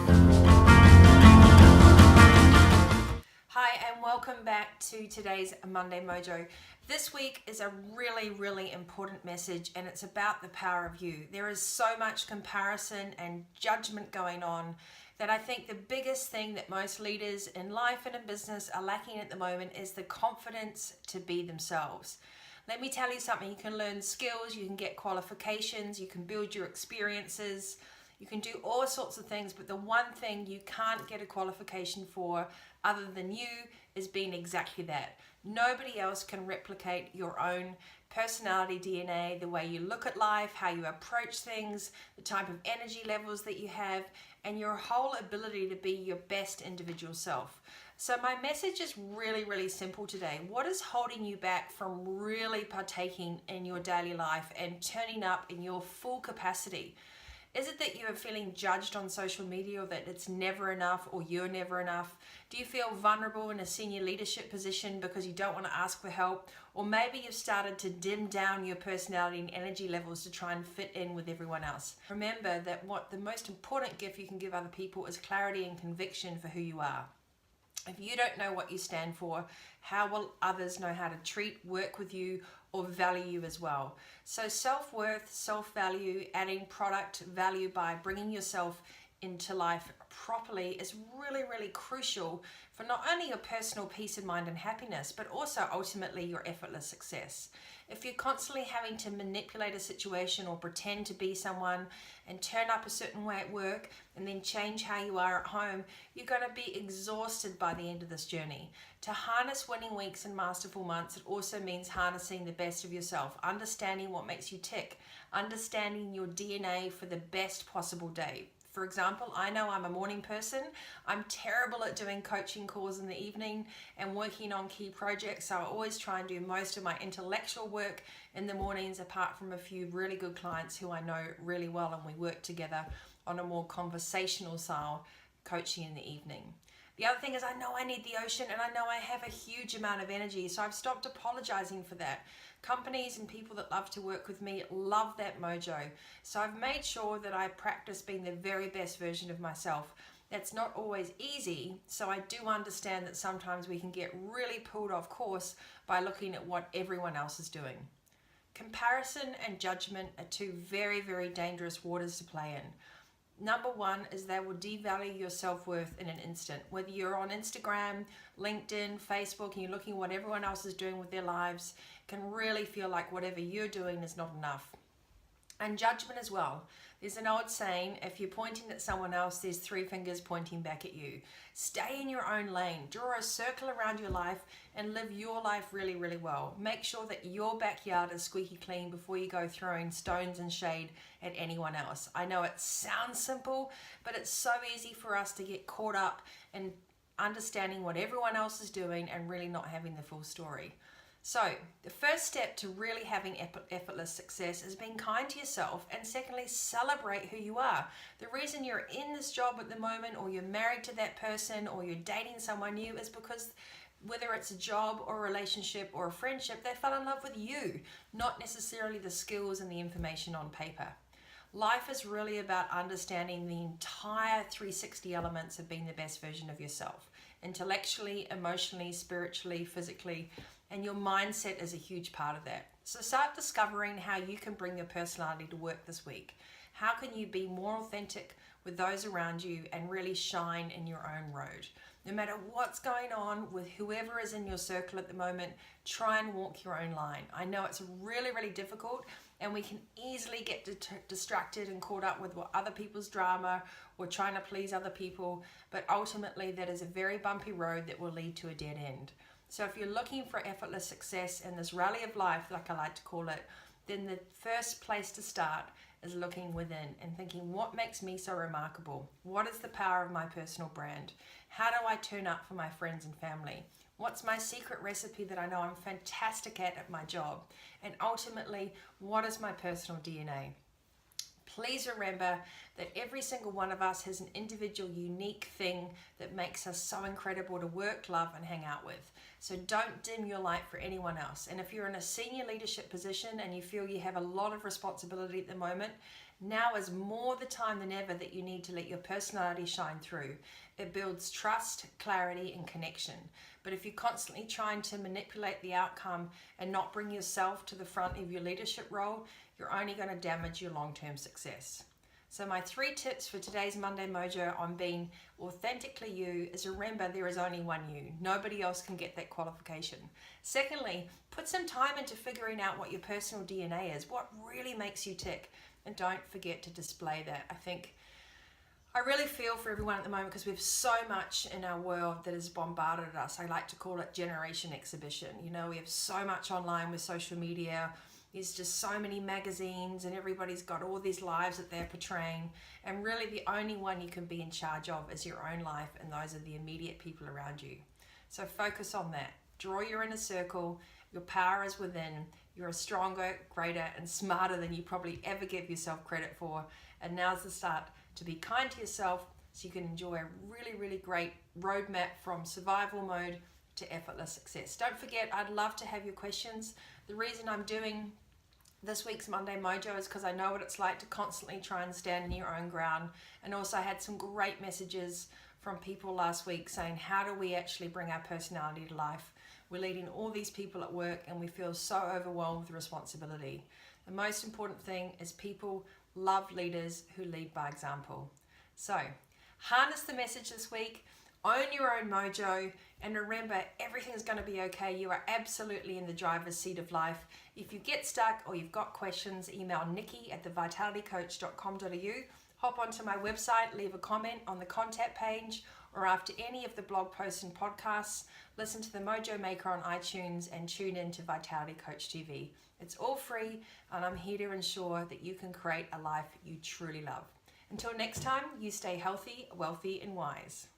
Hi, and welcome back to today's Monday Mojo. This week is a really important message, and it's about the power of you. There is so much comparison and judgment going on that I think the biggest thing that most leaders in life and in business are lacking at the moment is the confidence to be themselves. Let me tell you something, you can learn skills, you can get qualifications, you can build your experiences, you can do all sorts of things, but the one thing you can't get a qualification for other than you is being exactly that. Nobody else can replicate your own personality DNA, the way you look at life, how you approach things, the type of energy levels that you have, and your whole ability to be your best individual self. So my message is really simple today. What is holding you back from really partaking in your daily life and turning up in your full capacity? Is it that you are feeling judged on social media, or that it's never enough, or you're never enough? Do you feel vulnerable in a senior leadership position because you don't want to ask for help? Or maybe you've started to dim down your personality and energy levels to try and fit in with everyone else. Remember that what the most important gift you can give other people is clarity and conviction for who you are. If you don't know what you stand for, how will others know how to treat, work with you, or value you as well? So self-worth, self-value, adding product value by bringing yourself into life properly is really crucial for not only your personal peace of mind and happiness, but also ultimately your effortless success. If you're constantly having to manipulate a situation or pretend to be someone and turn up a certain way at work and then change how you are at home, you're going to be exhausted by the end of this journey. To harness winning weeks and masterful months, it also means harnessing the best of yourself, understanding what makes you tick, understanding your DNA for the best possible day. For example, I know I'm a morning person. I'm terrible at doing coaching calls in the evening and working on key projects, so I always try and do most of my intellectual work in the mornings, apart from a few really good clients who I know really well, and we work together on a more conversational style coaching in the evening. The other thing is, I know I need the ocean, and I know I have a huge amount of energy, so I've stopped apologizing for that. Companies and people that love to work with me love that mojo. So I've made sure that I practice being the very best version of myself. That's not always easy, so I do understand that sometimes we can get really pulled off course by looking at what everyone else is doing. Comparison and judgment are two very dangerous waters to play in. Number one is they will devalue your self-worth in an instant. Whether you're on Instagram, LinkedIn, Facebook, and you're looking at what everyone else is doing with their lives, can really feel like whatever you're doing is not enough. And judgment as well. There's an old saying, if you're pointing at someone else, there's three fingers pointing back at you. Stay in your own lane. Draw a circle around your life and live your life really well. Make sure that your backyard is squeaky clean before you go throwing stones and shade at anyone else. I know it sounds simple, but it's so easy for us to get caught up in understanding what everyone else is doing and really not having the full story. So the first step to really having effortless success is being kind to yourself, and secondly, celebrate who you are. The reason you're in this job at the moment, or you're married to that person, or you're dating someone new, is because whether it's a job or a relationship or a friendship, they fell in love with you, not necessarily the skills and the information on paper. Life is really about understanding the entire 360 elements of being the best version of yourself. Intellectually, emotionally, spiritually, physically, and your mindset is a huge part of that. So start discovering how you can bring your personality to work this week. How can you be more authentic with those around you and really shine in your own road? No matter what's going on with whoever is in your circle at the moment, try and walk your own line. I know it's really difficult, and we can easily get distracted and caught up with what other people's drama or trying to please other people, but ultimately that is a very bumpy road that will lead to a dead end. So if you're looking for effortless success in this rally of life, like I like to call it, then the first place to start is looking within and thinking, what makes me so remarkable? What is the power of my personal brand? How do I turn up for my friends and family? What's my secret recipe that I know I'm fantastic at my job? And ultimately, what is my personal DNA? Please remember that every single one of us has an individual, unique thing that makes us so incredible to work, love, and hang out with. So don't dim your light for anyone else. And if you're in a senior leadership position and you feel you have a lot of responsibility at the moment, Now is more the time than ever that you need to let your personality shine through. It builds trust, clarity, and connection. But if you're constantly trying to manipulate the outcome and not bring yourself to the front of your leadership role, you're only going to damage your long-term success. So my 3 tips for today's Monday Mojo on being authentically you is, remember, there is only one you. Nobody else can get that qualification. Secondly, put some time into figuring out what your personal DNA is, what really makes you tick, and don't forget to display that. I really feel for everyone at the moment because we have so much in our world that has bombarded us. I like to call it generation exhibition. You know, we have so much online with social media. There's just so many magazines and everybody's got all these lives that they're portraying. And really the only one you can be in charge of is your own life, and those are the immediate people around you. So focus on that. Draw your inner circle. Your power is within. You're stronger, greater, and smarter than you probably ever give yourself credit for. And now's the start to be kind to yourself so you can enjoy a really, really great roadmap from survival mode to effortless success. Don't forget, I'd love to have your questions. The reason I'm doing this week's Monday Mojo is because I know what it's like to constantly try and stand in your own ground. And also I had some great messages from people last week saying, how do we actually bring our personality to life? We're leading all these people at work and we feel so overwhelmed with responsibility. The most important thing is people love leaders who lead by example. So harness the message this week, own your own mojo, and remember, everything's going to be okay. You are absolutely in the driver's seat of life. If you get stuck or you've got questions, email Nikki at thevitalitycoach.com.au. Hop onto my website, leave a comment on the contact page, or after any of the blog posts and podcasts, listen to the Mojo Maker on iTunes and tune in to Vitality Coach TV. It's all free, and I'm here to ensure that you can create a life you truly love. Until next time, you stay healthy, wealthy, and wise.